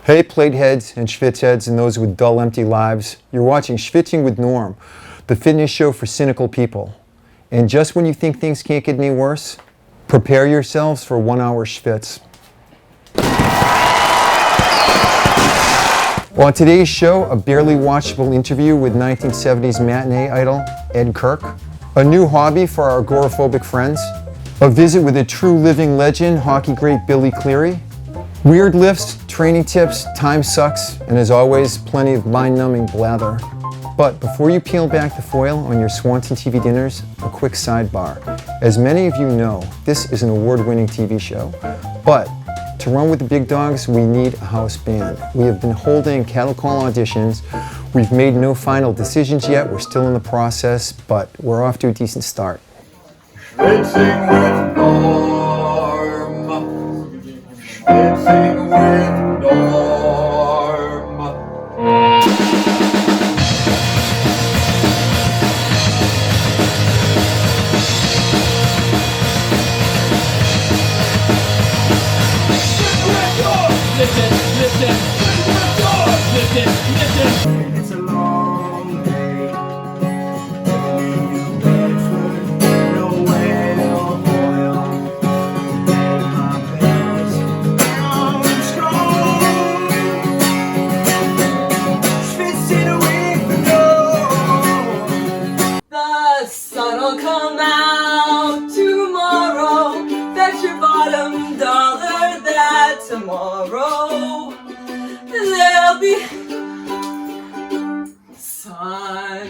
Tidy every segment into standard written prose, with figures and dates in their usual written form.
Hey plate heads and schwitz heads and those with dull empty lives, you're watching Schvitz'n with Norm, the fitness show for cynical people. And just when you think things can't get any worse, prepare yourselves for 1 hour schwitz. Well, on today's show, a barely watchable interview with 1970s matinee idol Ed Kirk, a new hobby for our agoraphobic friends, a visit with a true living legend, hockey great Billy Cleary, weird lifts, training tips, time sucks, and as always, plenty of mind-numbing blather. But before you peel back the foil on your Swanson TV dinners, a quick sidebar. As many of you know, this is an award-winning TV show, but to run with the big dogs, we need a house band. We have been holding cattle call auditions. We've made no final decisions yet. We're still in the process, but we're off to a decent start. Schvitz'n with Norm. Schvitz'n with Norm. It's a long day going to Bedford, nowhere or oil. Today my best, I'm strong. Schvitz'n with Norm. The sun'll come out tomorrow. Bet your bottom dollar that tomorrow there'll be sun.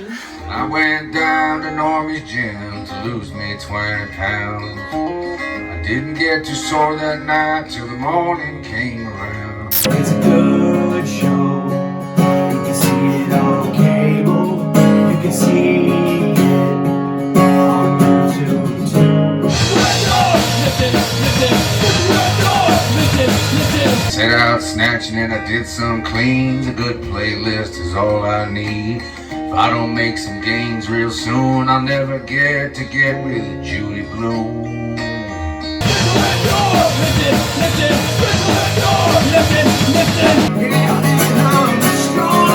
I went down to Normie's gym to lose me 20 pounds. I didn't get too sore that night till the morning came around. It's a good show. You can see it on cable. You can see it on YouTube too. Set out snatching and I did some cleans. A good playlist is all I need. If I don't make some gains real soon, I'll never get with Judy Blume. Yeah, I'm strong.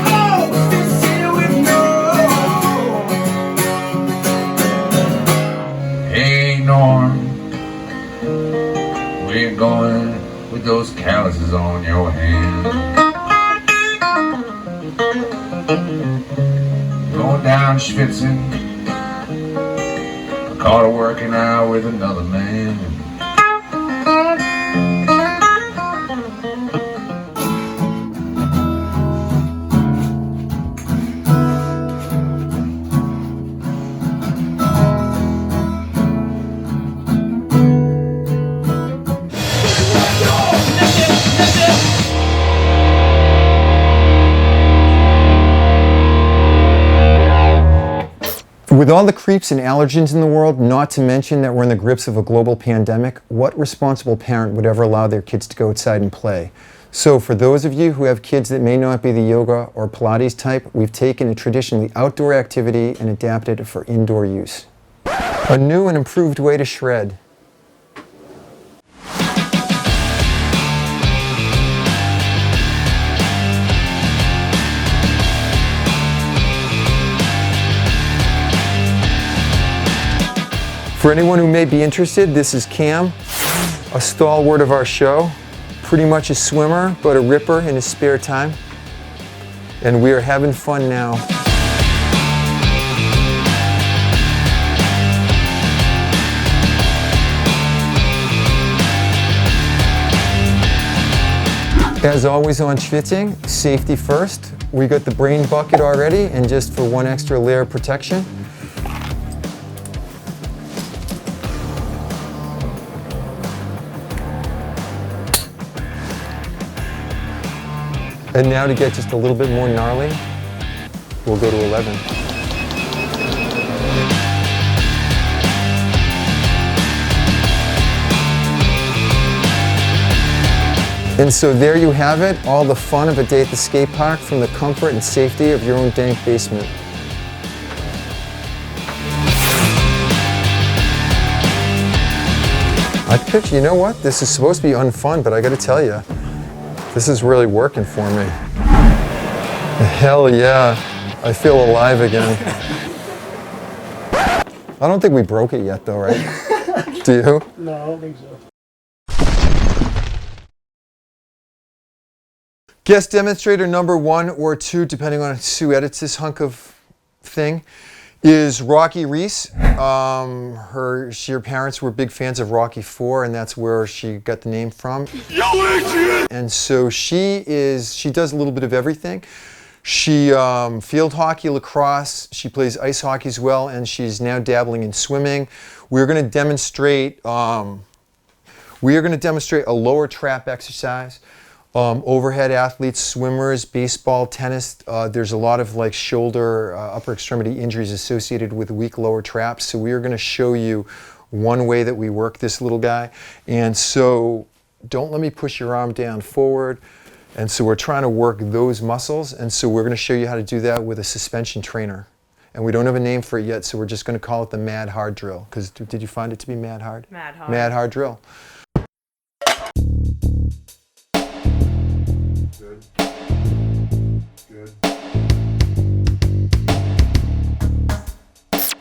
Oh, Schvitz'n with Norm. Hey Norm, where you going with those calluses on your hands? Going down Schvitz'n, I caught her working out with another man. With all the creeps and allergens in the world, not to mention that we're in the grips of a global pandemic, what responsible parent would ever allow their kids to go outside and play? So for those of you who have kids that may not be the yoga or Pilates type, we've taken a traditionally outdoor activity and adapted it for indoor use. A new and improved way to shred. For anyone who may be interested, this is Cam, a stalwart of our show, pretty much a swimmer, but a ripper in his spare time. And we are having fun now. As always on Schvitz'n, safety first. We got the brain bucket already, and just for one extra layer of protection, and now to get just a little bit more gnarly, we'll go to 11. And so there you have it, all the fun of a day at the skate park from the comfort and safety of your own dank basement. I picture, you know what? This is supposed to be unfun, but I gotta tell you, this is really working for me. Hell yeah, I feel alive again. I don't think we broke it yet though, right? Do you? No, I don't think so. Guest demonstrator number 1 or 2, depending on who edits this hunk of thing, is Rocky Reese. Her parents were big fans of Rocky IV, and that's where she got the name from. And so she does a little bit of everything. She field hockey, lacrosse, she plays ice hockey as well, and she's now dabbling in swimming. We're going to demonstrate a lower trap exercise. Overhead athletes, swimmers, baseball, tennis, there's a lot of like shoulder, upper extremity injuries associated with weak lower traps. So we are going to show you one way that we work this little guy. And so don't let me push your arm down forward. And so we're trying to work those muscles. And so we're going to show you how to do that with a suspension trainer. And we don't have a name for it yet, so we're just going to call it the Mad Hard Drill. Because did you find it to be Mad Hard? Mad Hard. Mad Hard Drill.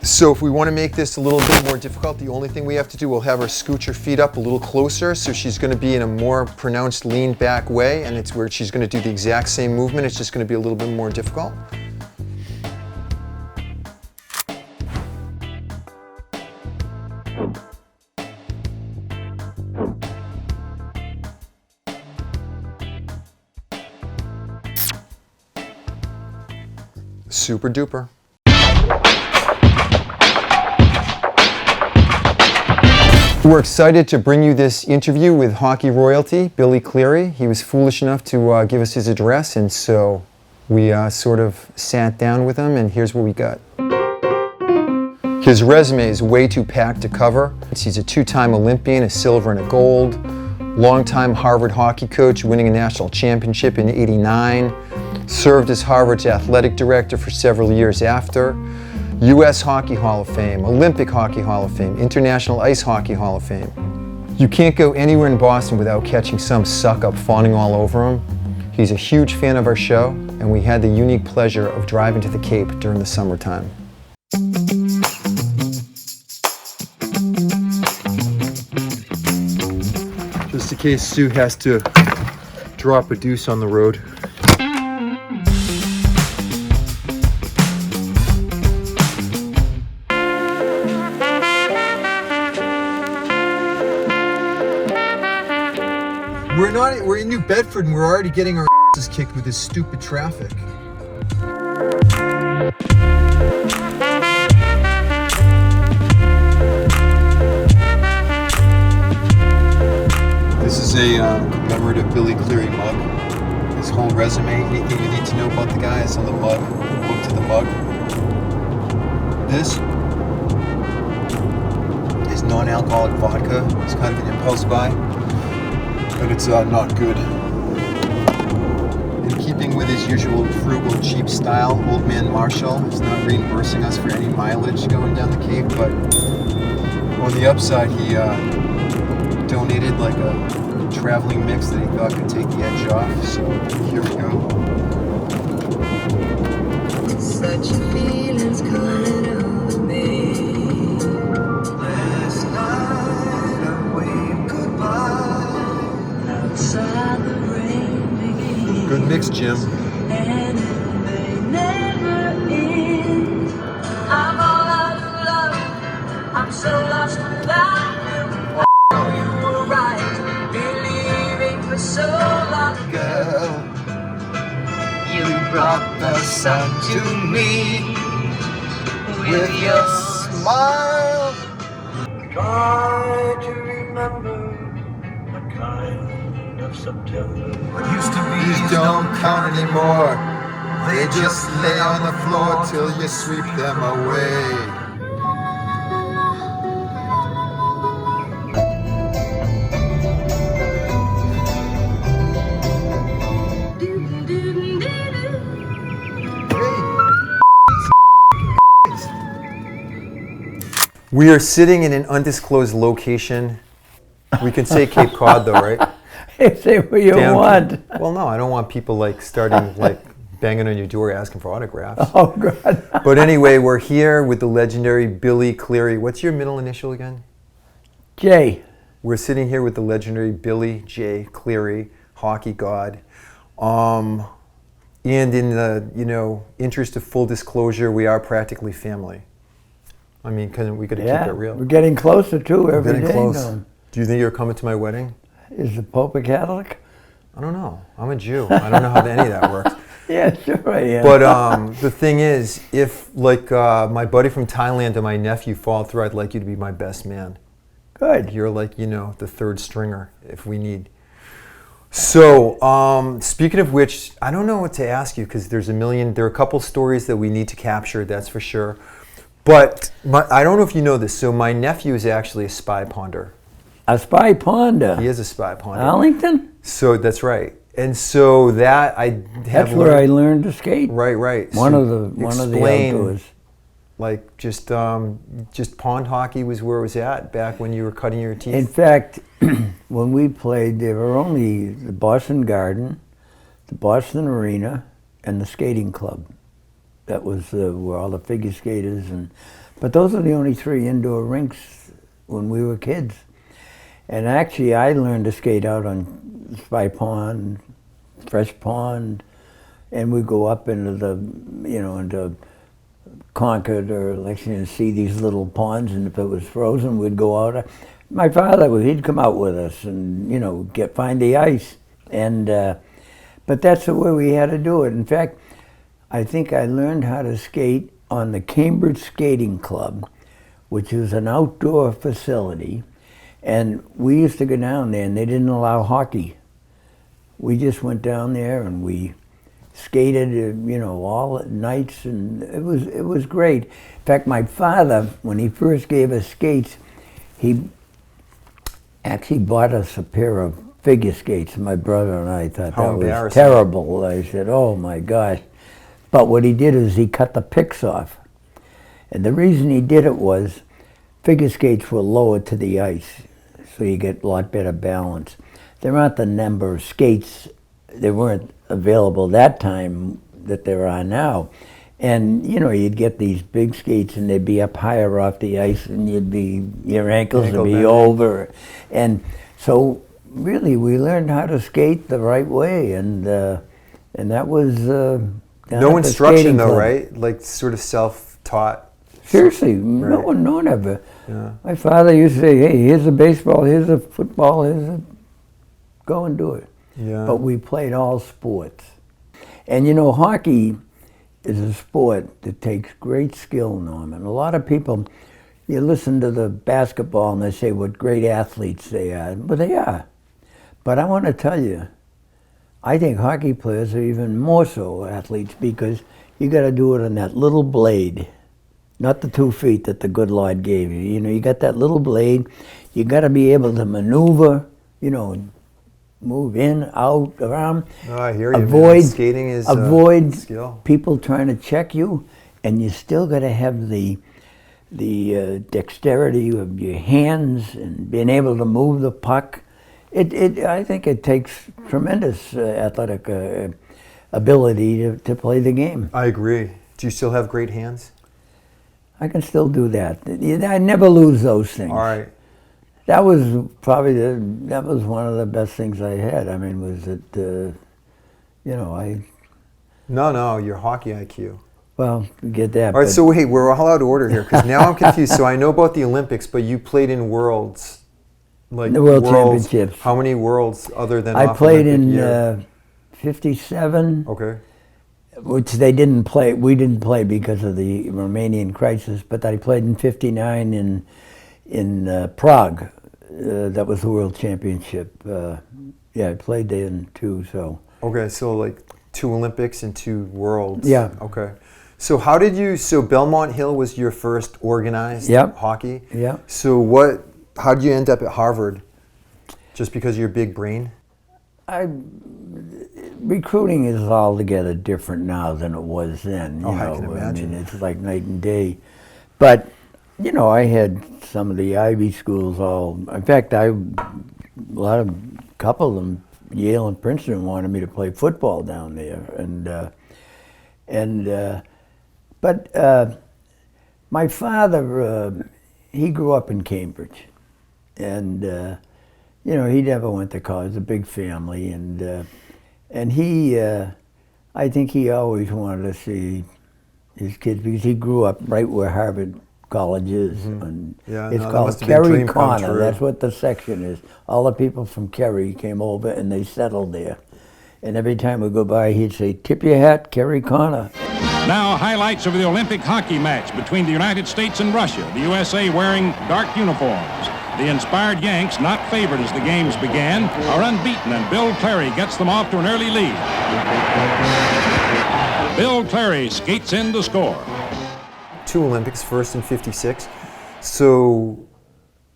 So if we want to make this a little bit more difficult, the only thing we have to do, we'll have her scoot her feet up a little closer, so she's going to be in a more pronounced lean back way, and it's where she's going to do the exact same movement, it's just going to be a little bit more difficult. Super duper. We're excited to bring you this interview with hockey royalty, Billy Cleary. He was foolish enough to give us his address, and so we sort of sat down with him, and here's what we got. His resume is way too packed to cover. He's a 2-time Olympian, a silver and a gold, longtime Harvard hockey coach, winning a national championship in '89, served as Harvard's athletic director for several years after, U.S. Hockey Hall of Fame, Olympic Hockey Hall of Fame, International Ice Hockey Hall of Fame. You can't go anywhere in Boston without catching some suck-up fawning all over him. He's a huge fan of our show, and we had the unique pleasure of driving to the Cape during the summertime. Just in case Sue has to drop a deuce on the road. We're in New Bedford and we're already getting our asses kicked with this stupid traffic. This is a commemorative Billy Cleary mug. His whole resume, anything you need to know about the guy is on the mug. Look to the mug. This is non-alcoholic vodka. It's kind of an impulse buy. But it's not good. In keeping with his usual frugal, cheap style, Old Man Marshall is not reimbursing us for any mileage going down the Cape, but on the upside, he donated like a traveling mix that he thought could take the edge off, so here we go. Such a feeling's coming over me. Last night I waved goodbye. Outside the rain begins. Good mix, Jim. And it may never end. I'm all out of love. I'm so lost without you. Oh, you were right, believing for so long. Girl. son to me with your smile. Try to remember the kind of September. What used to be don't count anymore. They just lay on the floor till you sweep them away. We are sitting in an undisclosed location. We can say Cape Cod though, right? Say what you want. Well, no, I don't want people like starting like banging on your door asking for autographs. Oh, God. But anyway, we're here with the legendary Billy Cleary. What's your middle initial again? Jay. We're sitting here with the legendary Billy J. Cleary, hockey god. And in the interest of full disclosure, we are practically family. I mean, we got to keep it real. We're getting closer too every day. Getting close. Now. Do you think you're coming to my wedding? Is the Pope a Catholic? I don't know. I'm a Jew. I don't know how any of that works. Yeah, sure I am. But the thing is, if like my buddy from Thailand and my nephew fall through, I'd like you to be my best man. Good. You're like, the third stringer if we need. So, speaking of which, I don't know what to ask you because there are a couple stories that we need to capture, that's for sure. But I don't know if you know this. So my nephew is actually a spy ponder. A spy ponder. He is a spy ponder. Arlington? So that's right. And so that I have That's where I learned to skate. Right. One So of the explain, outdoors. Like just pond hockey was where it was at back when you were cutting your teeth. In fact, when we played, there were only the Boston Garden, the Boston Arena, and the skating club. That was where all the figure skaters but those are the only 3 indoor rinks when we were kids. And actually, I learned to skate out on Spy Pond, Fresh Pond, and we'd go up into into Concord or Lexington and see these little ponds, and if it was frozen, we'd go out. My father, he'd come out with us and, find the ice. And, but that's the way we had to do it. In fact, I think I learned how to skate on the Cambridge Skating Club, which is an outdoor facility. And we used to go down there, and they didn't allow hockey. We just went down there and we skated, all at nights, and it was great. In fact, my father, when he first gave us skates, he actually bought us a pair of figure skates. My brother and I thought that was terrible. I said, "Oh my gosh." But what he did is he cut the picks off. And the reason he did it was figure skates were lower to the ice, so you get a lot better balance. There aren't the number of skates, they weren't available that time that there are now. And you'd get these big skates and they'd be up higher off the ice and your ankles would be over. And so really we learned how to skate the right way, and that was no instruction though, right? Like sort of self-taught. Seriously, Right. no one ever. Yeah. My father used to say, "Hey, here's a baseball, here's a football, go and do it." Yeah. But we played all sports. And hockey is a sport that takes great skill, Norman. A lot of people, you listen to the basketball and they say what great athletes they are. But they are. But I want to tell you, I think hockey players are even more so athletes because you got to do it on that little blade, not the 2 feet that the good Lord gave you. You got that little blade. You got to be able to maneuver, move in, out, around. Oh, I hear you. Avoid man. Skating is skill. People trying to check you, and you still got to have the dexterity of your hands and being able to move the puck. I think it takes tremendous athletic ability to play the game. I agree. Do you still have great hands? I can still do that. I never lose those things. All right. That was probably that was one of the best things I had. I mean, was that No, your hockey IQ. Well, get that. All right, so wait, we're all out of order here because now I'm confused. So I know about the Olympics, but you played in worlds, like the World Championships. How many worlds other than I off played Olympic in year? 57. Okay. which they didn't play. We didn't play because of the Romanian crisis, but I played in '59 in Prague. That was the World Championship. Yeah, I played there too. So Okay, so like 2 Olympics and 2 Worlds. Yeah. Okay. So how did you? So Belmont Hill was your first organized Yep. hockey. yeah, So what? How did you end up at Harvard? Just because of your big brain? recruiting is altogether different now than it was then. You Oh, know, I can imagine. mean, it's like night and day. But you know, I had some of the Ivy schools all. In fact, a couple of them, Yale and Princeton, wanted me to play football down there, but my father, he grew up in Cambridge, and you know, he never went to college. It's a big family, and he, I think he always wanted to see his kids because he grew up right where Harvard College is, and Yeah, it's no, that called must have been a Kerry dream come Corner. true. That's what the section is. All the people from Kerry came over and they settled there. And every time we go by, he'd say, "Tip your hat, Kerry Corner." Now, highlights of the Olympic hockey match between the United States and Russia. The USA wearing dark uniforms. The inspired Yanks, not favored as the games began, are unbeaten, and Bill Cleary gets them off to an early lead. Bill Cleary skates in to score. 2 Olympics, first in '56. So,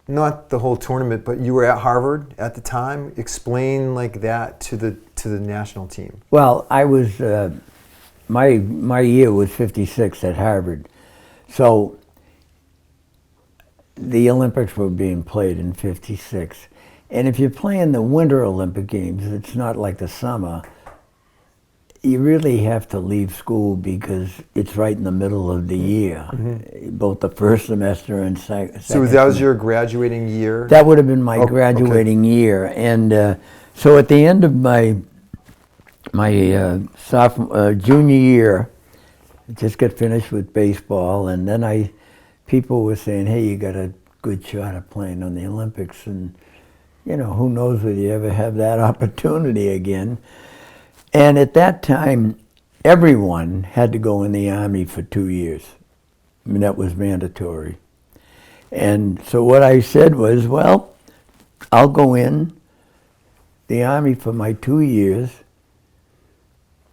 not the whole tournament, but you were at Harvard at the time. Explain like that to the national team. Well, I was, my year was '56 at Harvard. So the Olympics were being played in '56. And if you're playing the Winter Olympic Games, it's not like the summer. You really have to leave school because it's right in the middle of the year, both the first semester and second. So that was your graduating year? That would have been my Okay. graduating year, and so at the end of my junior year, I just got finished with baseball, and then people were saying, "Hey, you got a good shot at playing on the Olympics," and you know, who knows whether you ever have that opportunity again. And at that time, everyone had to go in the Army for 2 years. I mean, that was mandatory. And so what I said was, well, I'll go in the Army for my 2 years,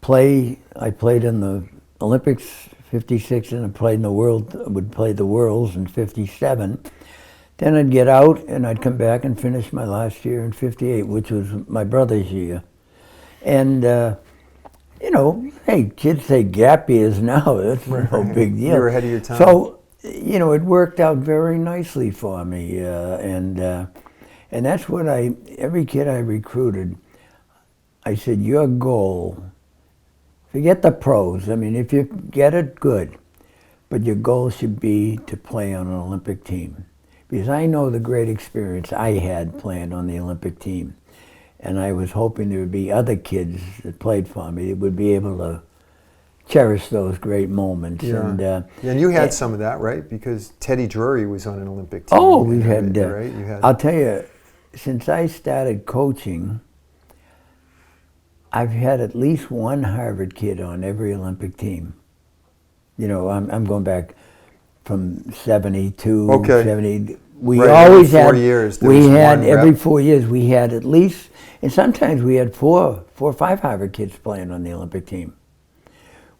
I played in the Olympics '56 and I played in the would play the Worlds in '57. Then I'd get out and I'd come back and finish my last year in '58, which was my brother's year. And, you know, hey, kids say gap years now, that's no big deal. You were ahead of your time. So, you know, it worked out very nicely for me. And that's what every kid I recruited, I said, your goal, forget the pros. I mean, if you get it, good. But your goal should be to play on an Olympic team. Because I know the great experience I had playing on the Olympic team. And I was hoping there would be other kids that played for me that would be able to cherish those great moments. Yeah. And you had some of that, right? Because Teddy Drury was on an Olympic team. Oh, we had, right? You had. I'll tell you, since I started coaching, I've had at least one Harvard kid on every Olympic team. You know, I'm going back from 72, Okay. 70. We Right, always every 4 had, years there we was had, one every rep. 4 years, we had at least, and sometimes we had four or five Harvard kids playing on the Olympic team,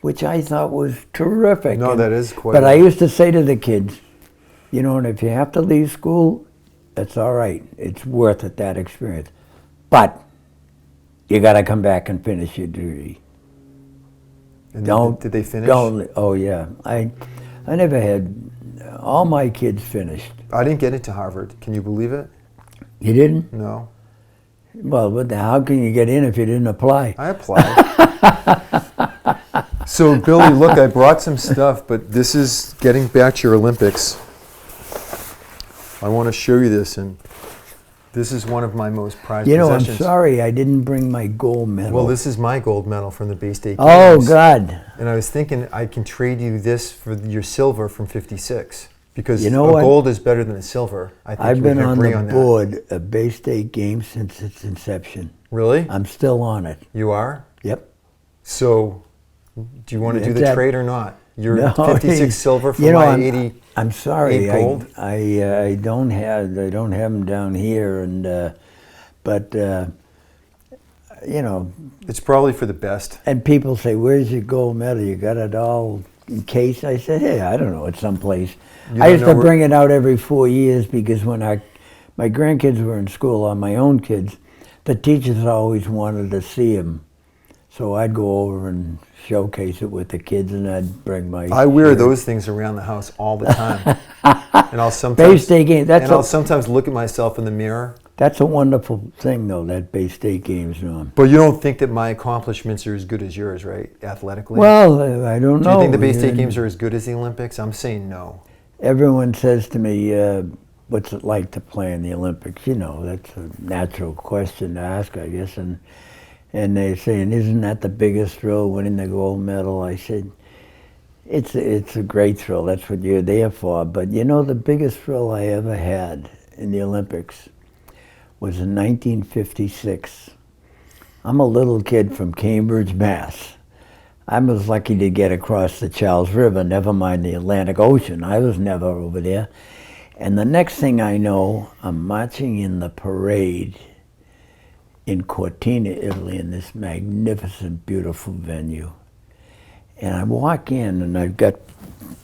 which I thought was terrific. No, And- that is quite. But I used to say to the kids, you know, and if you have to leave school, that's all right. It's worth it, that experience. But you got to come back and finish your degree. And Don't. Did they finish? Don't. Oh yeah. I never had. All my kids finished. I didn't get into Harvard. Can you believe it? You didn't? No. Well, how can you get in if you didn't apply? I applied. So, Billy, look, I brought some stuff, but this is getting back to your Olympics. I want to show you this, and this is one of my most prized You know, I'm possessions. sorry I didn't bring my gold medal. Well, this is my gold medal from the Bay State Oh, Games. God. And I was thinking I can trade you this for your silver from '56 because You know a what? gold is better than a silver. I think I've we been can on agree the on that. board of Bay State Games since its inception. Really? I'm still on it. You are? Yep. So Do you want to do the That- trade or not? You're No, 56 silver for you know, my 80. I'm sorry, 8 gold? I don't have them down here, and but you know, It's probably for the best. and people say, "Where's your gold medal? You got it all in case?" I said, "Hey, I don't know, it's someplace." You I don't used know to where- bring it out every 4 years because when my grandkids were in school, or my own kids, the teachers always wanted to see them. So I'd go over and showcase it with the kids, and I'd bring my. I wear shirt. those things around the house all the time. And I'll Bay sometimes State game. I'll sometimes look at myself in the mirror. That's a wonderful thing, though. That Bay State game's on. But you don't think that my accomplishments are as good as yours, right? Athletically. Well, I don't know. do you think the Bay State games are as good as the Olympics? I'm saying no. Everyone says to me, "What's it like to play in the Olympics?" You know, that's a natural question to ask, I guess. And they say, "And isn't that the biggest thrill, winning the gold medal?" I said, It's a great thrill. That's what you're there for. But you know, the biggest thrill I ever had in the Olympics was in 1956. I'm a little kid from Cambridge, Mass. I was lucky to get across the Charles River, never mind the Atlantic Ocean. I was never over there. And the next thing I know, I'm marching in the parade in Cortina, Italy, in this magnificent, beautiful venue. And I walk in, and I've got,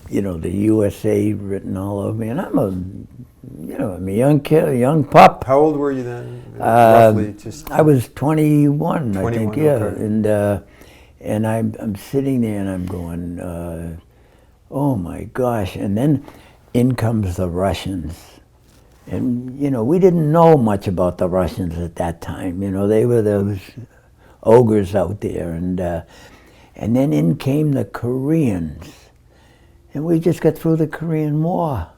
you know, the USA written all over me, and I'm I'm a young kid, a young pup. How old were you then? Roughly, just. I was 21, I 21, think, yeah. okay. And I'm sitting there, and I'm going, oh my gosh! And then in comes the Russians. And, you know, we didn't know much about the Russians at that time. You know, they were those ogres out there. And then in came the Koreans. And we just got through the Korean War.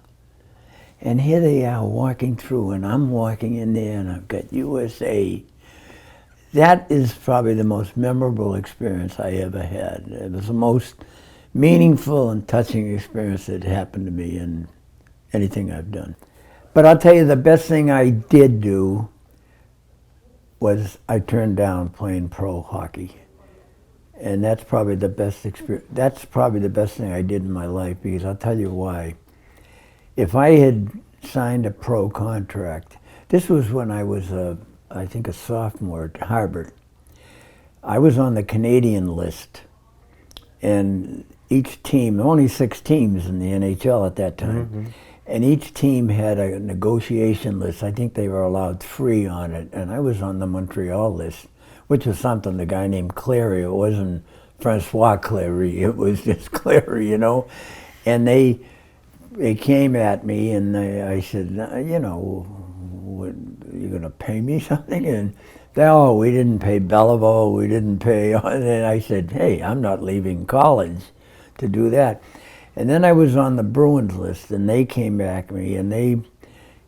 And here they are walking through, and I'm walking in there, and I've got USA. That is probably the most memorable experience I ever had. It was the most meaningful and touching experience that happened to me in anything I've done. But I'll tell you, the best thing I did do was I turned down playing pro hockey. And that's probably the best experience. That's probably the best thing I did in my life, because I'll tell you why. If I had signed a pro contract, this was when I was, I think, a sophomore at Harvard. I was on the Canadian list, and each team, only 6 teams in the NHL at that time, Mm-hmm. and each team had a negotiation list. I think they were allowed 3 on it, and I was on the Montreal list, which was something, the guy named Cleary. It wasn't Francois Cleary, it was just Cleary, you know. And they came at me, and I said, you know, what, you gonna pay me something? And they, oh, we didn't pay Belleville, we didn't pay, and I said, hey, I'm not leaving college to do that. And then I was on the Bruins list, and they came back at me, and they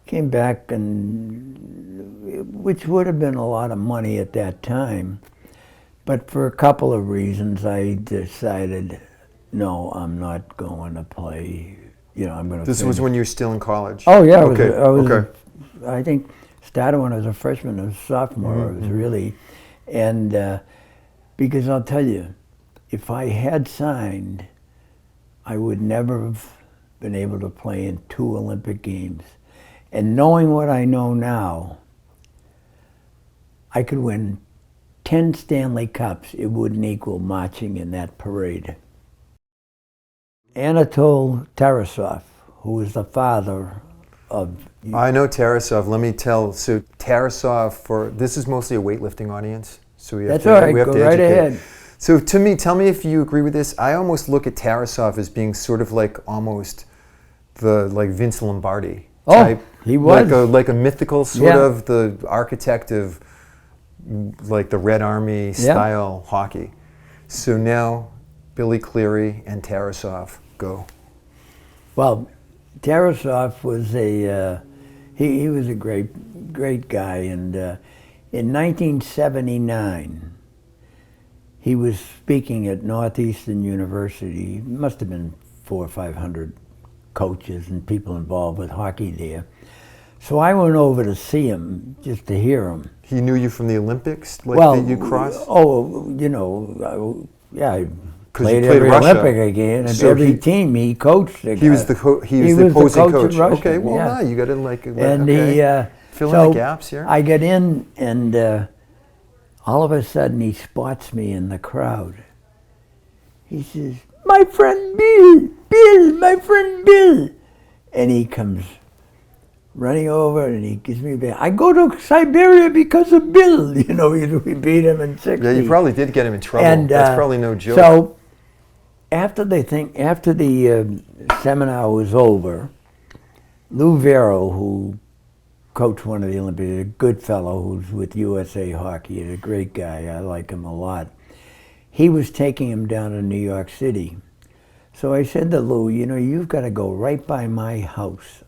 came back, and which would have been a lot of money at that time. But for a couple of reasons, I decided, no, I'm not going to play. You know, I'm going to. This was when you were still in college. Oh yeah, Okay. Okay. I think started when I was a freshman and a sophomore. Mm-hmm. It was really, and because I'll tell you, if I had signed, I would never have been able to play in 2 Olympic Games. And knowing what I know now, I could win 10 Stanley Cups. It wouldn't equal marching in that parade. Anatol Tarasov, who was the father of... I know Tarasov. Let me tell. So Tarasov, this is mostly a weightlifting audience. So we have That's to, all right, we have go to right educate. ahead. So to me, tell me if you agree with this. I almost look at Tarasov as being sort of like almost like Vince Lombardi type. He was. Like a mythical sort Yeah. of the architect of like the Red Army style hockey. So now Billy Cleary and Tarasov go. Well, Tarasov was he was a great guy, and in 1979 he was speaking at Northeastern University. Must have been 400 or 500 coaches and people involved with hockey there. So I went over to see him, just to hear him. He knew you from the Olympics, like Well, that you crossed? oh, you know, yeah, played played every Russia. Olympic game, and So every team he coached. he was the opposing coach. Russia, Okay, well, yeah. you got to like. And okay. Fill in so the gaps here. I get in, and all of a sudden he spots me in the crowd. He says, "My friend Bill, my friend Bill," and he comes running over and he gives me a bag. "I go to Siberia because of Bill." You know, we beat him in 60. Yeah, you probably did get him in trouble. And, That's probably no joke. So after the seminar was over, Lou Vero, who coached one of the Olympians, a good fellow who's with USA Hockey, he's a great guy, I like him a lot. He was taking him down to New York City. So I said to Lou, you know, you've got to go right by my house.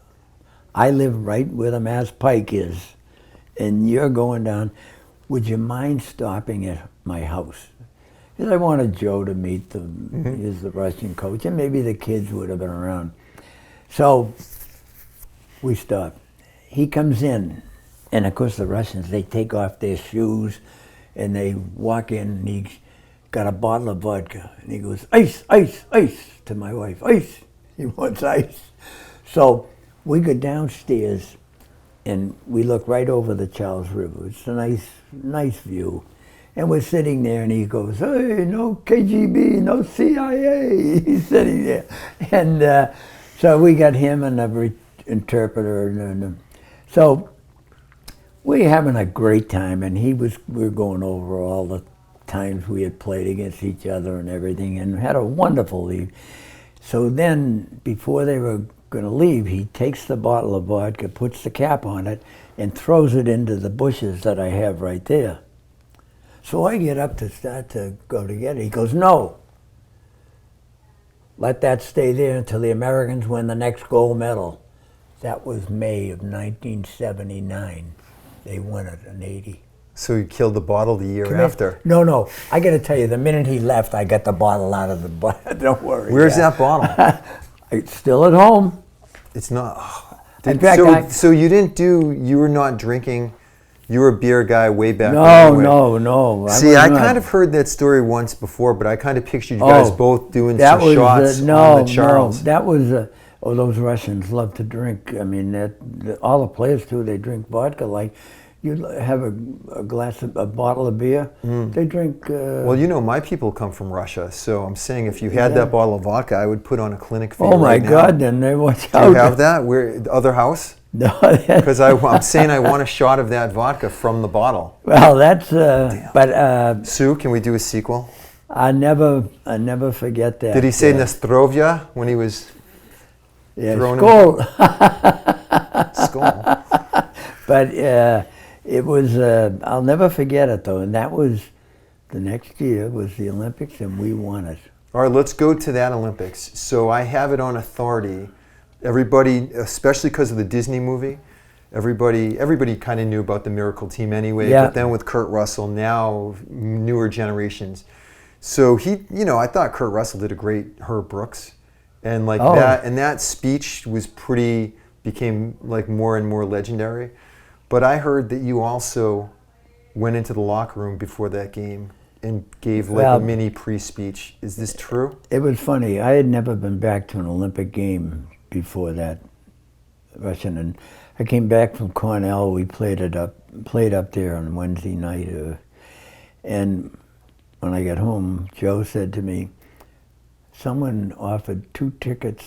I live right where the Mass Pike is, and you're going down. Would you mind stopping at my house? Because I wanted Joe to meet them. He's the Russian coach, and maybe the kids would have been around. So we stopped. He comes in, and of course the Russians, they take off their shoes, and they walk in, and he's got a bottle of vodka, and he goes, "Ice, ice, ice," to my wife, "Ice." He wants ice. So we go downstairs, and we look right over the Charles River. It's a nice view. And we're sitting there, and he goes, "Hey, no KGB, no CIA." He's sitting there. And so we got him and the interpreter. And so we're having a great time, and we're going over all the times we had played against each other and everything, and had a wonderful leave. So then, before they were going to leave, he takes the bottle of vodka, puts the cap on it, and throws it into the bushes that I have right there. So I get up to start to go to get it. He goes, "No. Let that stay there until the Americans win the next gold medal." That was May of 1979. They won it in 80. So you killed the bottle the year after. No. I got to tell you, the minute he left, I got the bottle out of the bottle. Don't worry. Where's that bottle? It's still at home. It's not. In fact, So you were not drinking. You were a beer guy way back No. See, I kind of heard that story once before, but I kind of pictured you guys both doing some shots on the Charles. That was, those Russians love to drink. I mean, all the players too, they drink vodka. Like, you have a bottle of beer, they drink... well, you know, my people come from Russia, so I'm saying if you had that bottle of vodka, I would put on a clinic for you right now. Oh my God, then they watch out. Do you have that? Where, the other house? No. Because I'm saying I want a shot of that vodka from the bottle. Well, that's... but... Sue, can we do a sequel? I never forget that. Did he say Nastrovia when he was throwing Skol. Skol. But it was, I'll never forget it though, and that was, the next year was the Olympics, and we won it. All right, let's go to that Olympics. So I have it on authority. Everybody, especially because of the Disney movie, everybody kind of knew about the Miracle Team anyway, but then with Kurt Russell, now newer generations. So I thought Kurt Russell did a great Herb Brooks, and that speech was became like more and more legendary. But I heard that you also went into the locker room before that game and gave a mini pre-speech. Is this true? It was funny. I had never been back to an Olympic game before that, Russian, and I came back from Cornell. We played up there on Wednesday night, and when I got home, Joe said to me, someone offered 3 tickets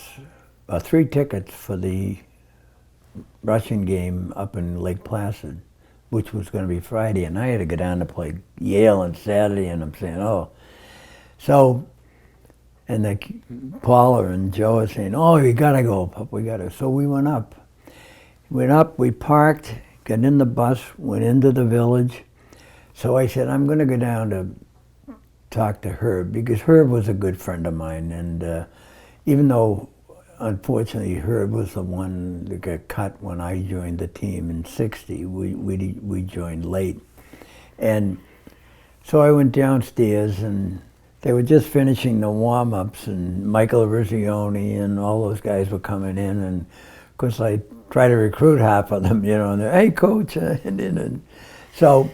for the Russian game up in Lake Placid, which was going to be Friday, and I had to go down to play Yale on Saturday, and I'm saying, oh. So, and Paula and Joe are saying, oh, you gotta go, Pup, we gotta. So we went up. We parked, got in the bus, went into the village. So I said, I'm gonna go down to talk to Herb, because Herb was a good friend of mine, and even though unfortunately, Herb was the one that got cut when I joined the team in '60. We joined late. And so I went downstairs, and they were just finishing the warm-ups, and Michael Riccioni and all those guys were coming in, and of course I tried to recruit half of them, and they're, hey, coach, and so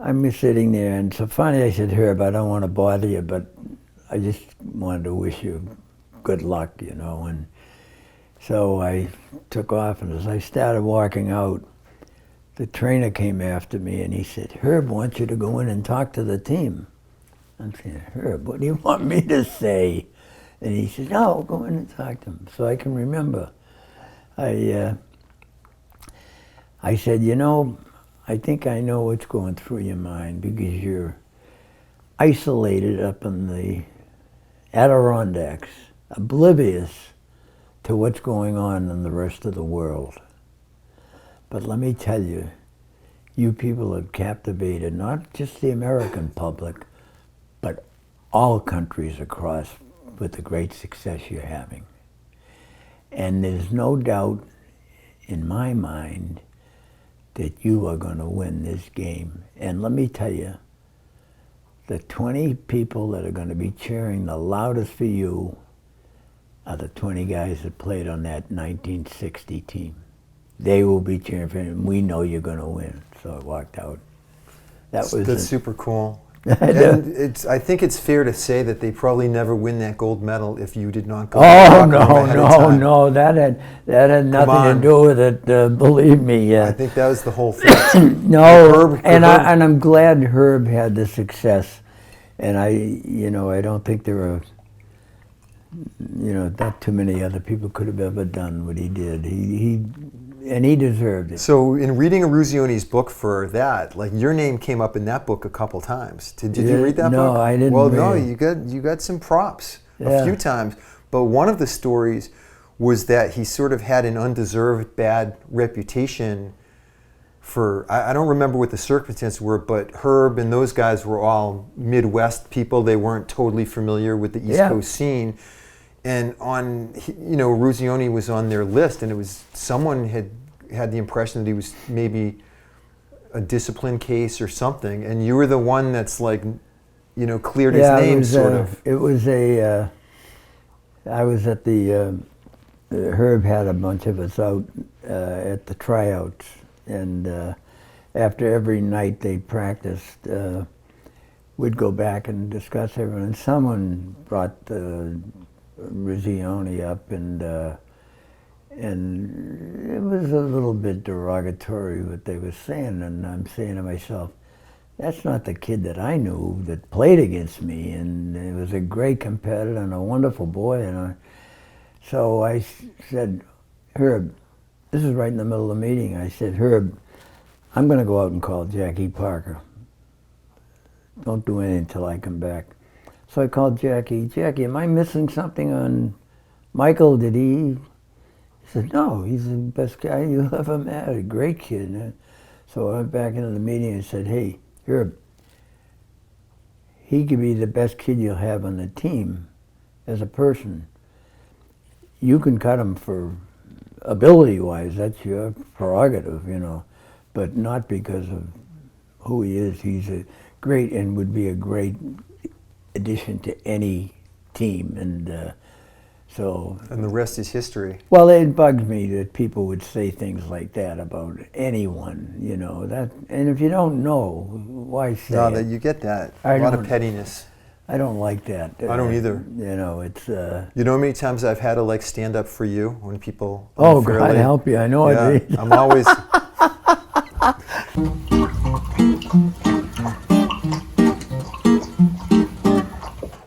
I'm sitting there, and so finally I said, Herb, I don't want to bother you, but I just wanted to wish you good luck, you know. And so I took off, and as I started walking out, the trainer came after me, and he said, Herb wants you to go in and talk to the team. I'm saying, Herb, what do you want me to say? And he said, no, go in and talk to him. So I can remember. I said, you know, I think I know what's going through your mind, because you're isolated up in the Adirondacks, oblivious to what's going on in the rest of the world. But let me tell you, you people have captivated not just the American public, but all countries across with the great success you're having. And there's no doubt in my mind that you are going to win this game. And let me tell you, the 20 people that are going to be cheering the loudest for you are the 20 guys that played on that 1960 team. They will be cheering for him. We know you're going to win. So I walked out. That's super cool. And I think it's fair to say that they probably never win that gold medal if you did not go. Oh no! That had nothing to do with it. Believe me. I think that was the whole thing. No, and I'm glad Herb had the success, and I don't think there are, not too many other people could have ever done what he did. He deserved it. So in reading Eruzioni's book for that, like your name came up in that book a couple times. Did you read that book? No, I didn't. Well, read no, you got some props a few times. But one of the stories was that he sort of had an undeserved bad reputation for, I don't remember what the circumstances were, but Herb and those guys were all Midwest people. They weren't totally familiar with the East Coast scene. And Eruzioni was on their list, and it was someone had the impression that he was maybe a discipline case or something, and you were the one that's like, cleared his name, sort of. It was I was at the, Herb had a bunch of us out at the tryouts, and after every night they practiced, we'd go back and discuss everything, and someone brought Eruzioni up, and it was a little bit derogatory what they were saying, and I'm saying to myself, that's not the kid that I knew that played against me, and he was a great competitor and a wonderful boy, so I said, Herb, this is right in the middle of the meeting, I said, Herb, I'm going to go out and call Jackie Parker. Don't do anything until I come back. So I called Jackie. Jackie, am I missing something on Michael? He said, no, he's the best guy you ever met, a great kid. So I went back into the meeting and said, hey, Herb, he could be the best kid you'll have on the team as a person. You can cut him for ability-wise, that's your prerogative, but not because of who he is. He's a great and would be a great addition to any team, and the rest is history. Well, it bugs me that people would say things like that about anyone, that, and if you don't know, why say No, it? that you get that. A lot of pettiness. I don't like that. I don't either. It's... You know how many times I've had to stand up for you when people... Oh, God help you, I know it. I'm always...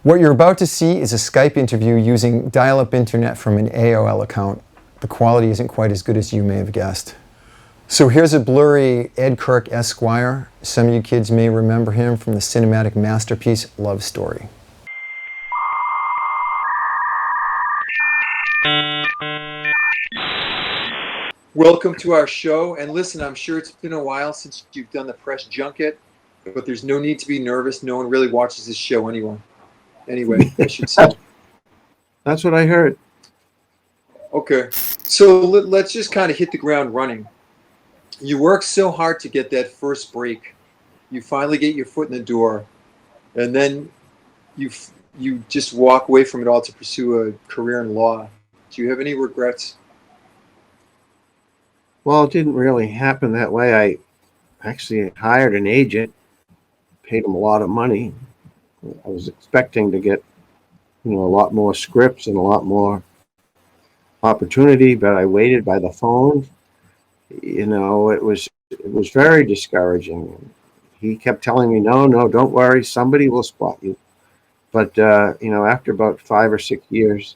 What you're about to see is a Skype interview using dial-up internet from an AOL account. The quality isn't quite as good as you may have guessed. So here's a blurry Ed Kirk Esquire. Some of you kids may remember him from the cinematic masterpiece Love Story. Welcome to our show, and listen, I'm sure it's been a while since you've done the press junket, but there's no need to be nervous. No one really watches this show anyway, I should say. That's what I heard. Okay, so let's just kind of hit the ground running. You work so hard to get that first break. You finally get your foot in the door, and then you just walk away from it all to pursue a career in law. Do you have any regrets? Well, it didn't really happen that way. I actually hired an agent, paid him a lot of money. I was expecting to get a lot more scripts and a lot more opportunity, but I waited by the phone. It was very discouraging. He kept telling me, no, no, don't worry, somebody will spot you. But after about 5 or 6 years,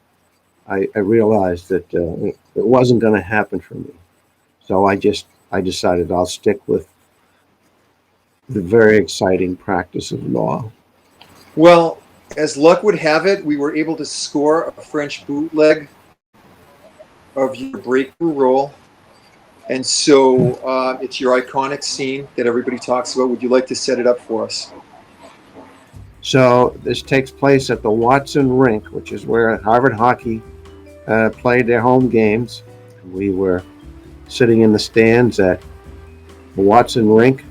I realized that it wasn't going to happen for me. So I decided I'll stick with the very exciting practice of law. Well, as luck would have it, we were able to score a French bootleg of your breakthrough role. And so it's your iconic scene that everybody talks about. Would you like to set it up for us? So this takes place at the Watson Rink, which is where Harvard hockey played their home games. We were sitting in the stands at the Watson Rink,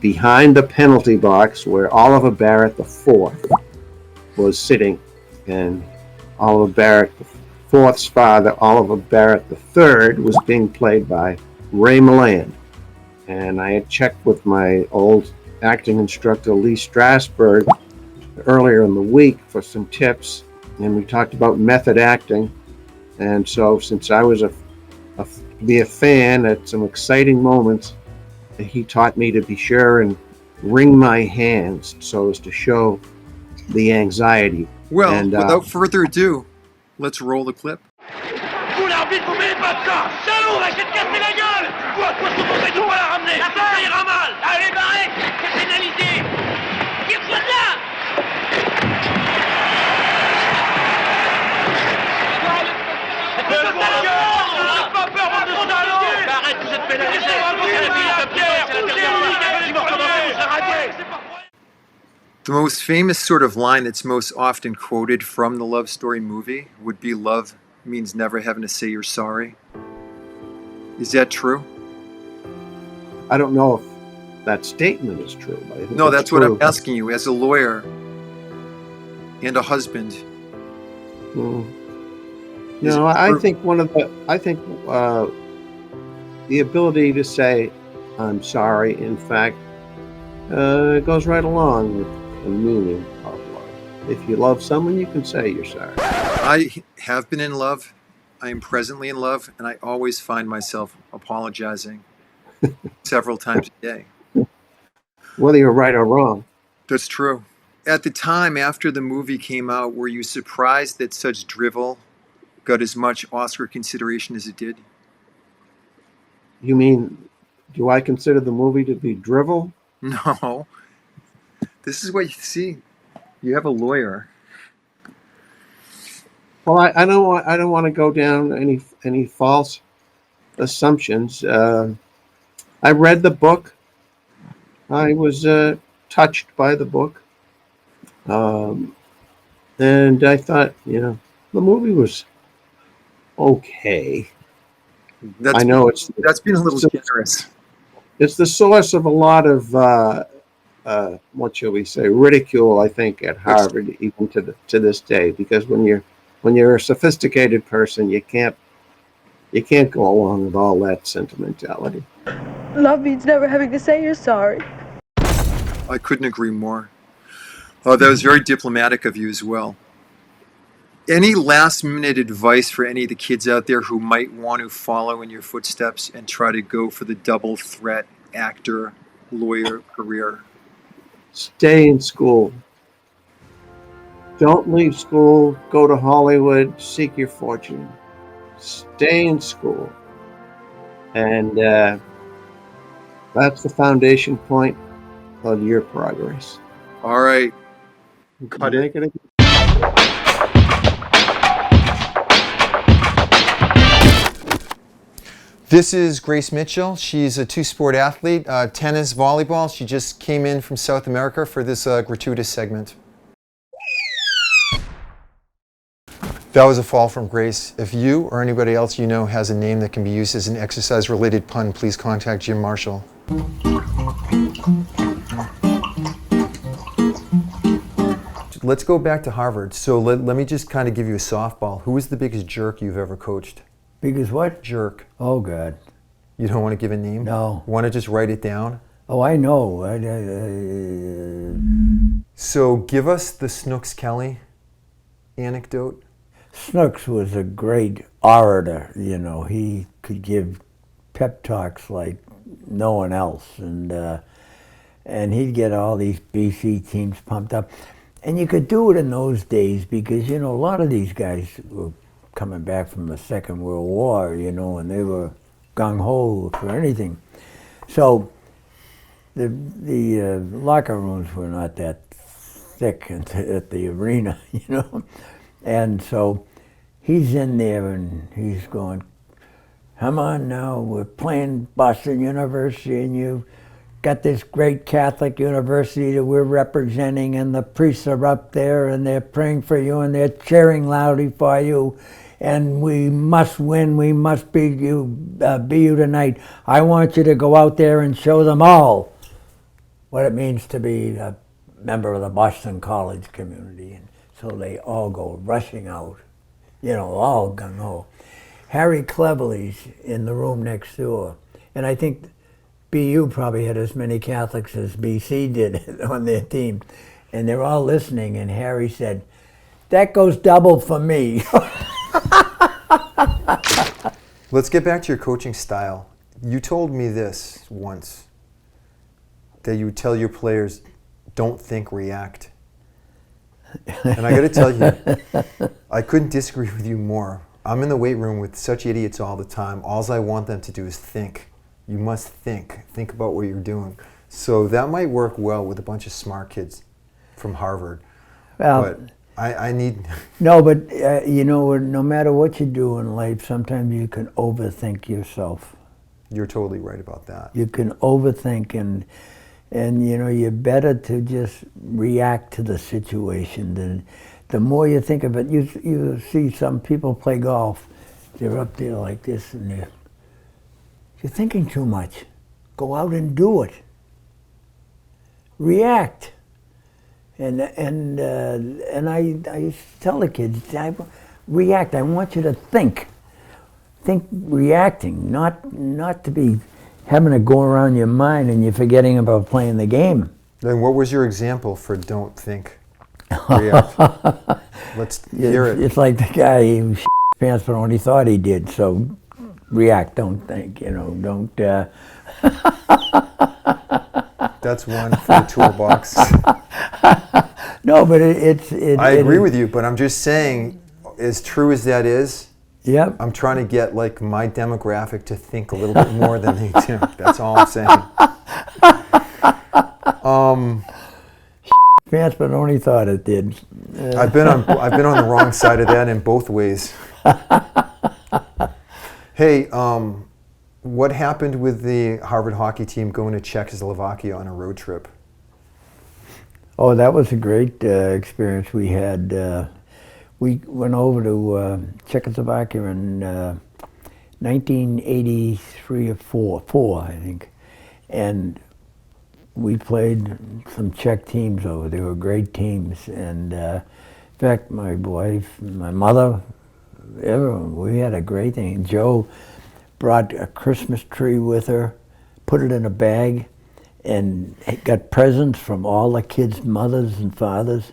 behind the penalty box where Oliver Barrett IV was sitting, and Oliver Barrett IV's father, Oliver Barrett III, was being played by Ray Milland. And I had checked with my old acting instructor, Lee Strasberg, earlier in the week for some tips, and we talked about method acting. And so since I was a fan at some exciting moments, he taught me to be sure and wring my hands so as to show the anxiety. Well, and, without further ado, let's roll the clip. Vous l'arbitre, vous voyez pas ça? Salaud, va essayer de casser la gueule! Toi, surtout, tu vas la ramener! Ça ira mal! Allez, barré! C'est pénalisé! Tire-toi de là! N'aie pas peur, bande de salauds! Arrête, vous êtes pénalisé! The most famous sort of line that's most often quoted from the Love Story movie would be love means never having to say you're sorry. Is that true? I don't know if that statement is true. But I think No, it's that's true. what I'm asking you as a lawyer and a husband. No, I think the ability to say I'm sorry, in fact, goes right along with the meaning of love. If you love someone, you can say you're sorry. I have been in love. I am presently in love, and I always find myself apologizing several times a day. Whether you're right or wrong. That's true. At the time after the movie came out, were you surprised that such drivel got as much Oscar consideration as it did? You mean, do I consider the movie to be drivel? No. This is what you see. You have a lawyer. Well, I don't want to go down any false assumptions. I read the book. I was touched by the book, and I thought, the movie was okay. I know that's been a little generous. It's the source of a lot of what shall we say, ridicule, I think, at Harvard, even to this day, because when you're a sophisticated person, you can't go along with all that sentimentality. Love means never having to say you're sorry. I couldn't agree more. Oh, that was very diplomatic of you as well. Any last-minute advice for any of the kids out there who might want to follow in your footsteps and try to go for the double threat actor, lawyer career? Stay in school. Don't leave school. Go to Hollywood. Seek your fortune. Stay in school. And that's the foundation point of your progress. All right. Cut it. This is Grace Mitchell. She's a two-sport athlete, tennis, volleyball. She just came in from South America for this gratuitous segment. That was a fall from Grace. If you or anybody else you know has a name that can be used as an exercise-related pun, please contact Jim Marshall. Let's go back to Harvard. So let me just kind of give you a softball. Who is the biggest jerk you've ever coached? Biggest what? Jerk. Oh, God. You don't want to give a name? No. Want to just write it down? Oh, I know. So give us the Snooks Kelly anecdote. Snooks was a great orator, you know. He could give pep talks like no one else, and he'd get all these BC teams pumped up. And you could do it in those days because, you know, a lot of these guys were coming back from the Second World War, you know, and they were gung-ho for anything. So the locker rooms were not that thick at the arena, you know. And so he's in there and he's going, come on now, we're playing Boston University and you got this great Catholic university that we're representing and the priests are up there and they're praying for you and they're cheering loudly for you and we must win, we must beat you tonight. I want you to go out there and show them all what it means to be a member of the Boston College community. And so they all go rushing out, you know, all gung-ho. Harry Cleverly's in the room next door, and I think BU probably had as many Catholics as BC did on their team, and they're all listening, and Harry said, that goes double for me. Let's get back to your coaching style. You told me this once, that you would tell your players, don't think, react. And I got to tell you, I couldn't disagree with you more. I'm in the weight room with such idiots all the time. All I want them to do is think. You must think. Think about what you're doing. So that might work well with a bunch of smart kids from Harvard. Well, but I need... No, but you know, no matter what you do in life, sometimes you can overthink yourself. You're totally right about that. You can overthink, and you know, you're better to just react to the situation. Than the more you think of it, you see some people play golf. They're up there like this, and you're thinking too much. Go out and do it. React. And I tell the kids, react. I want you to think. Think reacting, not to be having to go around your mind and you're forgetting about playing the game. Then what was your example for don't think, react? Let's hear it. It's like the guy who shit his pants but only thought he did. So react, don't think. You know, don't. That's one for the toolbox. No, but I agree with you, but I'm just saying, as true as that is, yep. I'm trying to get like my demographic to think a little bit more than they do. That's all I'm saying. Pants, but only thought it did. I've been on the wrong side of that in both ways. Hey, what happened with the Harvard hockey team going to Czechoslovakia on a road trip? Oh, that was a great experience we had. We went over to Czechoslovakia in 1983 or four, I think, and we played some Czech teams over. They were great teams, and in fact, my wife, my mother, everyone, we had a great thing. Joe brought a Christmas tree with her, put it in a bag, and got presents from all the kids' mothers and fathers.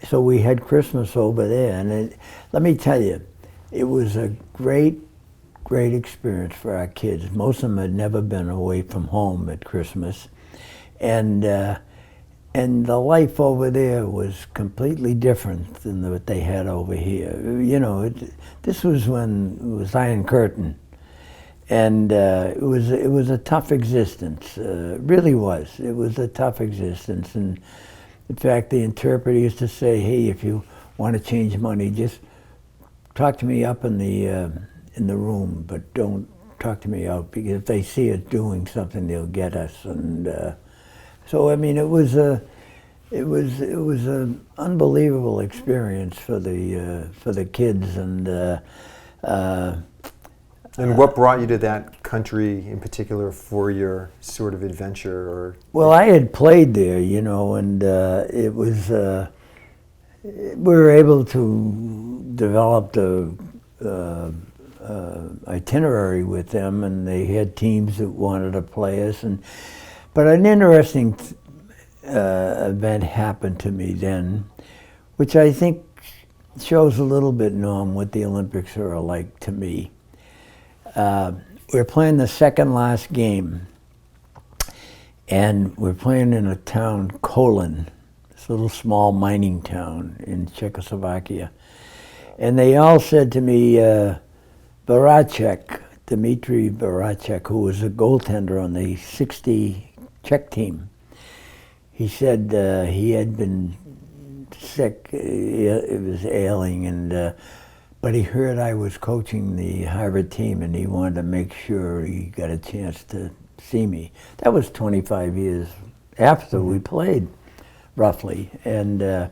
So we had Christmas over there, and let me tell you, it was a great, great experience for our kids. Most of them had never been away from home at Christmas, and the life over there was completely different than what they had over here. You know, this was when it was Iron Curtain. And it was a tough existence. It really was. It was a tough existence. And in fact, the interpreter used to say, "Hey, if you want to change money, just talk to me up in the room, but don't talk to me out, because if they see us doing something, they'll get us." And so, I mean, it was an unbelievable experience for the kids. And what brought you to that country in particular for your sort of adventure? Or well, I had played there, you know, and it was we were able to develop the itinerary with them, and they had teams that wanted to play us. But an interesting event happened to me then, which I think shows a little bit, Norm, what the Olympics are like to me. We're playing the second last game, and we're playing in a town, Kolin, this little small mining town in Czechoslovakia. And they all said to me, Baracek, Dmitry Baracek, who was a goaltender on the 60 Czech team, he said he had been sick, he was ailing, and but he heard I was coaching the Harvard team, and he wanted to make sure he got a chance to see me. That was 25 years after we played, roughly. And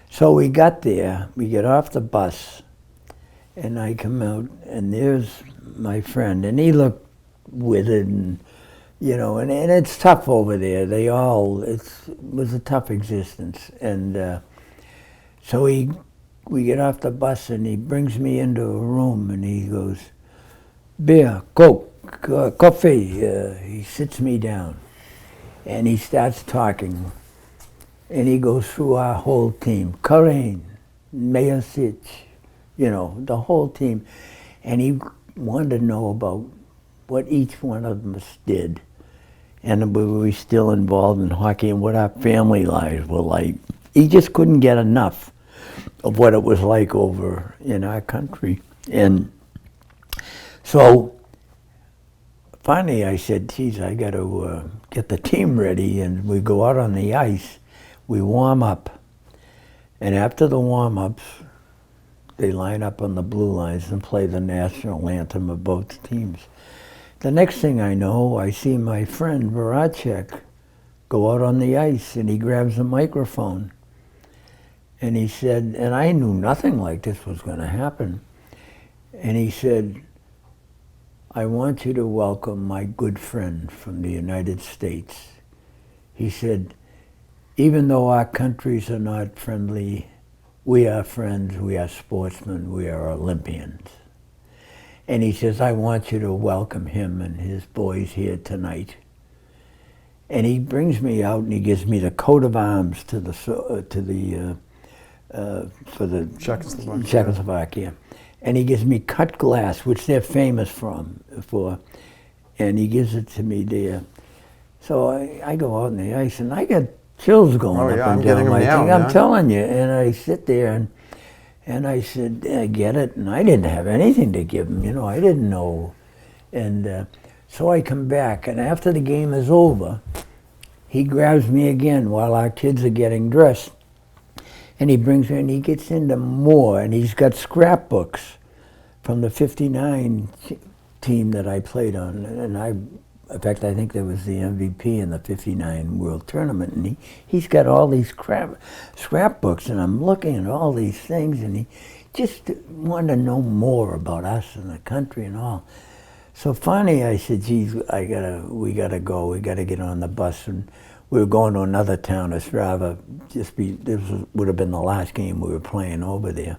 so we got there, we get off the bus, and I come out, and there's my friend, and he looked withered, and you know, and it's tough over there. It was a tough existence. And so we get off the bus, and he brings me into a room, and he goes, beer, coke, coffee. He sits me down, and he starts talking, and he goes through our whole team, Karen, Mayasic, you know, the whole team. And he wanted to know about what each one of us did, and were we still involved in hockey, and what our family lives were like. He just couldn't get enough of what it was like over in our country. And so finally I said, geez, I got to get the team ready, and we go out on the ice, we warm up, and after the warm-ups, they line up on the blue lines and play the national anthem of both teams. The next thing I know, I see my friend Baracek go out on the ice, and he grabs a microphone. And he said, and I knew nothing like this was going to happen. And he said, I want you to welcome my good friend from the United States. He said, even though our countries are not friendly, we are friends, we are sportsmen, we are Olympians. And he says, I want you to welcome him and his boys here tonight. And he brings me out, and he gives me the coat of arms for the Czechoslovakia. And he gives me cut glass, which they're famous for, and he gives it to me there. So I go out on the ice, and I get chills going up and down my thing. I'm telling you, and I sit there, and I said, I get it, and I didn't have anything to give him, you know, I didn't know. And so I come back, and after the game is over, he grabs me again while our kids are getting dressed. And he brings me, and he gets into more, and he's got scrapbooks from the '59 team that I played on. And in fact, I think there was the MVP in the '59 World Tournament. And he's got all these scrapbooks, and I'm looking at all these things, and he just wanted to know more about us and the country and all. So finally I said, geez, we gotta go, we gotta get on the bus. And we were going to another town, Ostrava, would have been the last game we were playing over there.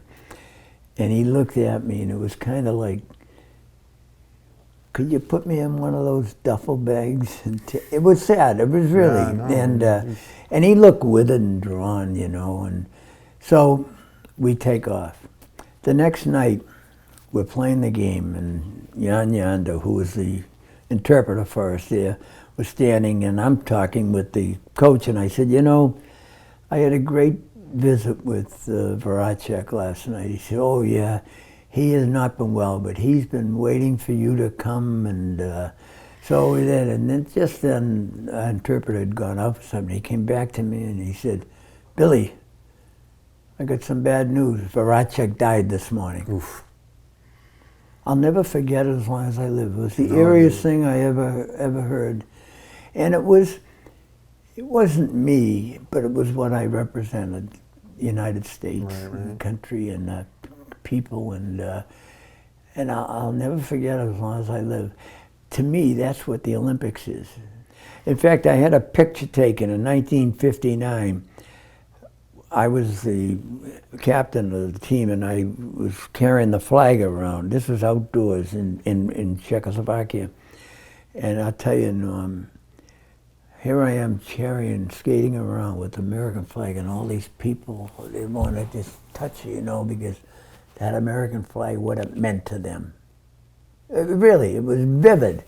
And he looked at me, and it was kind of like, could you put me in one of those duffel bags? And it was sad, it was really. Yeah, and he looked withered and drawn, you know, and so we take off. The next night, we're playing the game, and Jan Yanda, who was the interpreter for us there, was standing, and I'm talking with the coach, and I said, you know, I had a great visit with Baracek last night. He said, oh yeah, he has not been well, but he's been waiting for you to come, and so we did. And then just then, our interpreter had gone out for something. He came back to me, and he said, Billy, I got some bad news. Baracek died this morning. Oof. I'll never forget it as long as I live. It was the eeriest thing I ever heard. And it wasn't me, but it was what I represented, the United States, and the country, and people, and I'll never forget it as long as I live. To me, that's what the Olympics is. In fact, I had a picture taken in 1959. I was the captain of the team, and I was carrying the flag around. This was outdoors in Czechoslovakia. And I'll tell you, Norm, here I am carrying, skating around with the American flag, and all these people, they want to just touch it, you know, because that American flag, what it meant to them. Really, it was vivid.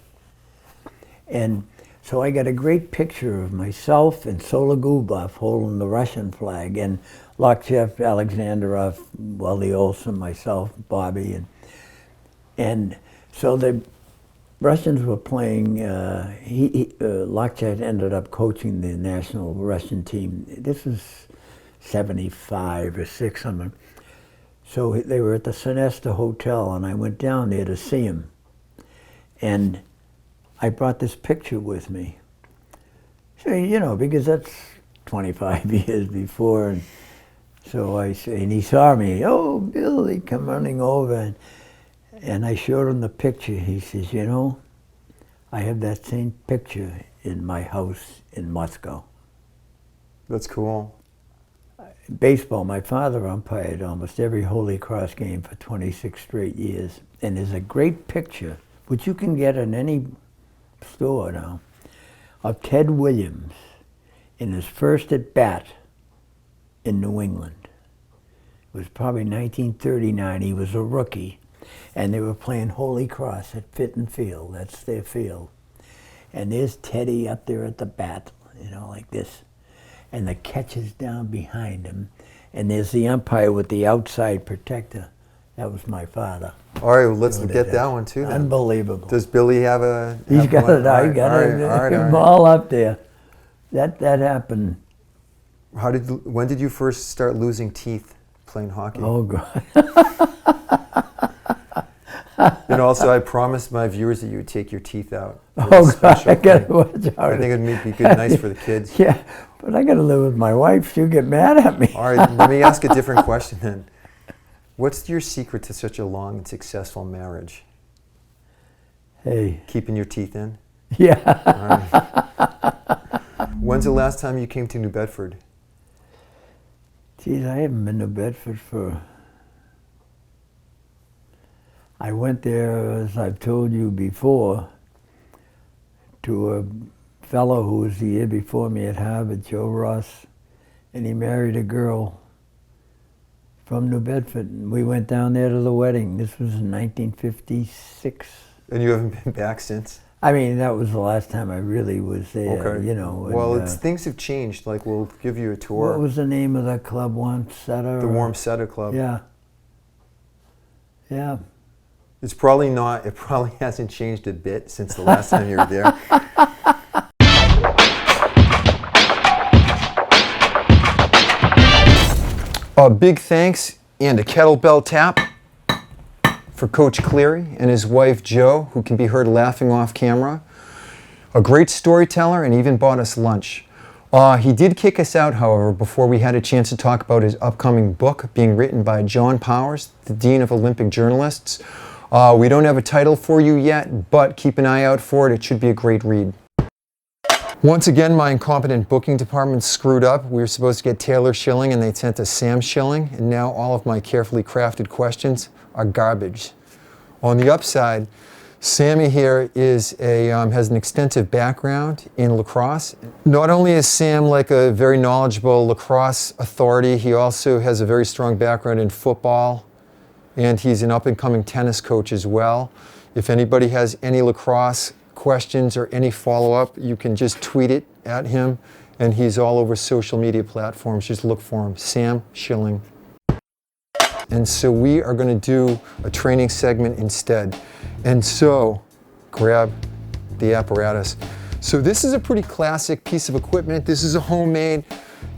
And so I got a great picture of myself and Sologubov holding the Russian flag, and Lokchev, Alexandrov, Wally Olson, myself, Bobby, and so the Russians were playing. Lokchev ended up coaching the national Russian team. This was '75 or '6 something. So they were at the Sonesta Hotel, and I went down there to see him, and I brought this picture with me. So, you know, because that's 25 years before, and so I say, and he saw me, "Oh, Billy," come running over, and I showed him the picture. He says, "You know, I have that same picture in my house in Moscow." That's cool. Baseball, my father umpired almost every Holy Cross game for 26 straight years, and there's a great picture, which you can get in any store now, of Ted Williams in his first at bat in New England. It was probably 1939. He was a rookie, and they were playing Holy Cross at Fitton Field. That's their field. And there's Teddy up there at the bat, you know, like this. And the catch is down behind him. And there's the umpire with the outside protector. That was my father. All right, well, let's get that one too then. Unbelievable. Does Billy have a... He's got it. I got it all up there. That happened. When did you first start losing teeth playing hockey? Oh, God. And also, I promised my viewers that you would take your teeth out. Oh, God, I got to watch out. I think it'd be good, nice for the kids. Yeah, but I got to live with my wife. She'll get mad at me. All right, let me ask a different question then. What's your secret to such a long and successful marriage? Hey. Keeping your teeth in? Yeah. Right. When's the last time you came to New Bedford? Geez, I haven't been to Bedford for... I went there, as I've told you before, to a fellow who was the year before me at Harvard, Joe Ross, and he married a girl from New Bedford. And we went down there to the wedding. This was in 1956. And you haven't been back since? I mean, that was the last time I really was there, okay. You know. Well, and, things have changed. Like, we'll give you a tour. What was the name of that club? Warm Setter? The Warm Setter Club. Yeah. Yeah. It's probably not, it probably hasn't changed a bit since the last time you were there. A big thanks and a kettlebell tap for Coach Cleary and his wife Jo, who can be heard laughing off camera. A great storyteller, and even bought us lunch. He did kick us out, however, before we had a chance to talk about his upcoming book being written by John Powers, the Dean of Olympic Journalists. We don't have a title for you yet, but keep an eye out for it. It should be a great read. Once again, my incompetent booking department screwed up. We were supposed to get Taylor Schilling, and they sent us Sam Schilling, and now all of my carefully crafted questions are garbage. On the upside, Sammy here has an extensive background in lacrosse. Not only is Sam like a very knowledgeable lacrosse authority, he also has a very strong background in football, and he's an up-and-coming tennis coach as well. If anybody has any lacrosse questions or any follow-up, you can just tweet it at him, and he's all over social media platforms. Just look for him, Sam Schilling. And so we are going to do a training segment instead. And so, grab the apparatus. So this is a pretty classic piece of equipment. This is a homemade.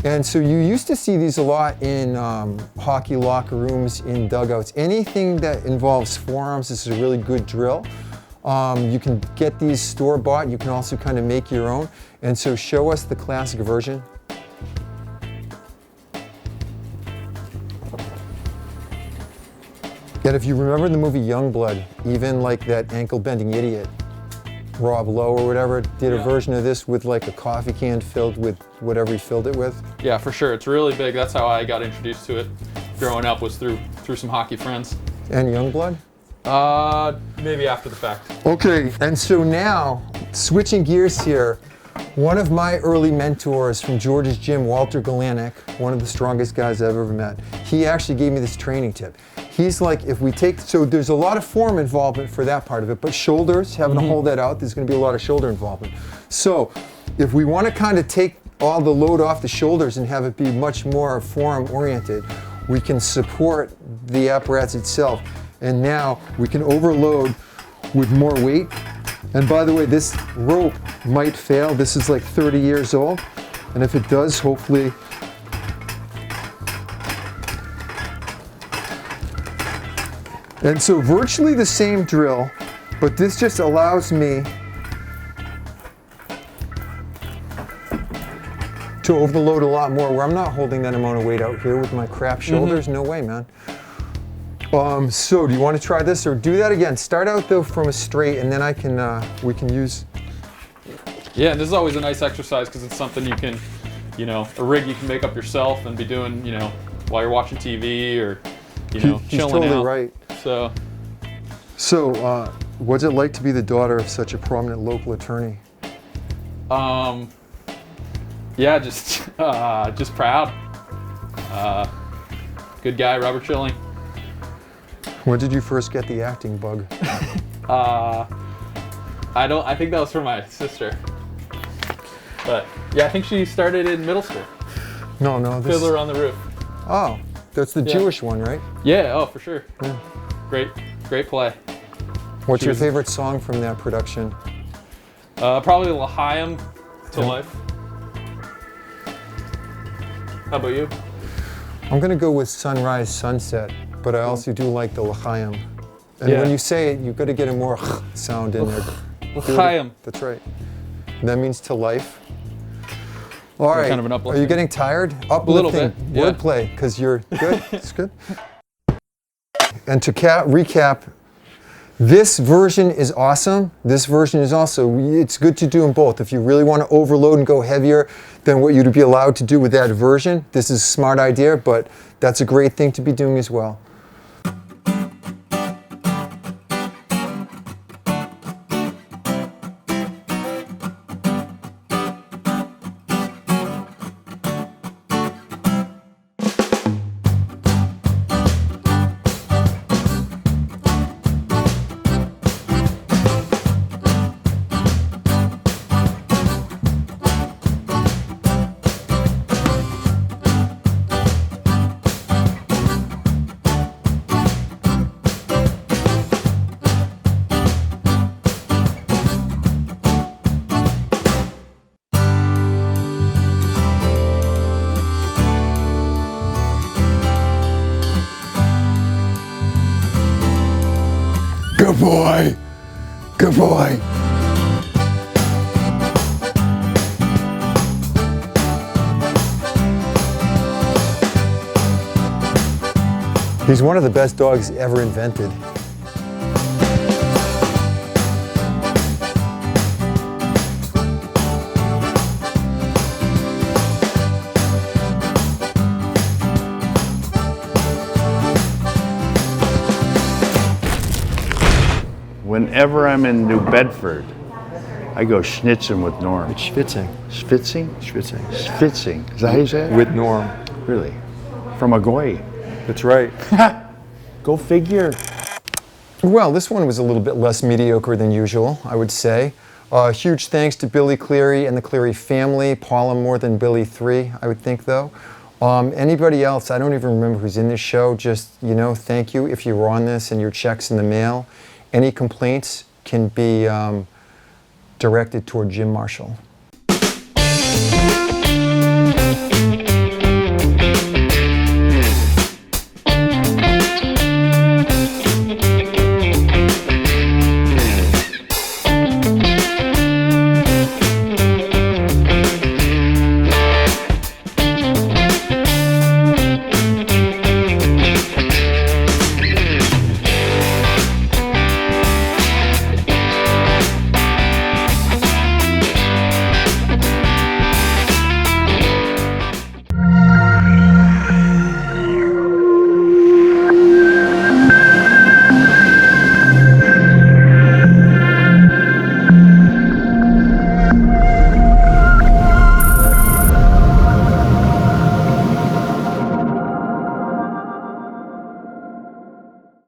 And so you used to see these a lot in hockey locker rooms, in dugouts. Anything that involves forearms, this is a really good drill. You can get these store-bought. You can also kind of make your own. And so show us the classic version. And if you remember the movie Youngblood, even like that ankle-bending idiot, Rob Lowe or whatever, did a version of this with like a coffee can filled with whatever he filled it with. Yeah, for sure. It's really big. That's how I got introduced to it growing up, was through some hockey friends. And Youngblood? Maybe after the fact. Okay, and so now, switching gears here, One of my early mentors from George's gym, Walter Galanick, one of the strongest guys I've ever met, he actually gave me this training tip. He's like, if we take, so there's a lot of form involvement for that part of it, but shoulders, having to hold that out, there's gonna be a lot of shoulder involvement. So if we wanna kind of take all the load off the shoulders and have it be much more form oriented, we can support the apparatus itself. And now we can overload with more weight. And by the way, this rope might fail. This is like 30 years old. And if it does, hopefully, and so virtually the same drill, but this just allows me to overload a lot more, where I'm not holding that amount of weight out here with my crap shoulders. No way, man. So do you want to try this or do that again? Start out though from a straight, and then I can we can use. Yeah, this is always a nice exercise because it's something you can, you know, a rig you can make up yourself and be doing, you know, while you're watching TV or, you know, He's chilling totally out. right. So, what's it like to be the daughter of such a prominent local attorney? Yeah, just proud. Good guy, Robert Schilling. When did you first get the acting bug? I think that was from my sister. But yeah, I think she started in middle school. No, this. Fiddler on the Roof. Oh, that's the Jewish one, right? Yeah, oh, for sure. Yeah. Great play. What's your favorite song from that production? Probably L'Chaim to Life. How about you? I'm gonna go with Sunrise, Sunset, but I also do like the L'Chaim. And when you say it, you've got to get a more sound in there. L'Chaim. That's right. And that means to life. All right. Kind of an Are you getting tired? Uplifting. A little bit. Yeah. Wordplay, because you're good. It's good. And to recap, this version is awesome. This version is also, it's good to do them both. If you really want to overload and go heavier than what you'd be allowed to do with that version, this is a smart idea, but that's a great thing to be doing as well. Good boy. Good boy. He's one of the best dogs ever invented. Whenever I'm in New Bedford, I go Schvitz'n with Norm. It's Schvitz'n. Schvitzing? Schvitz'n. Schvitzing. Is that how you say it? With Norm. Really? From a goy. That's right. Go figure. Well, this one was a little bit less mediocre than usual, I would say. Huge thanks to Billy Cleary and the Cleary family. Paula more than Billy 3, I would think, though. Anybody else, I don't even remember who's in this show, just, you know, thank you if you were on this and your check's in the mail. Any complaints can be directed toward Jim Marshall.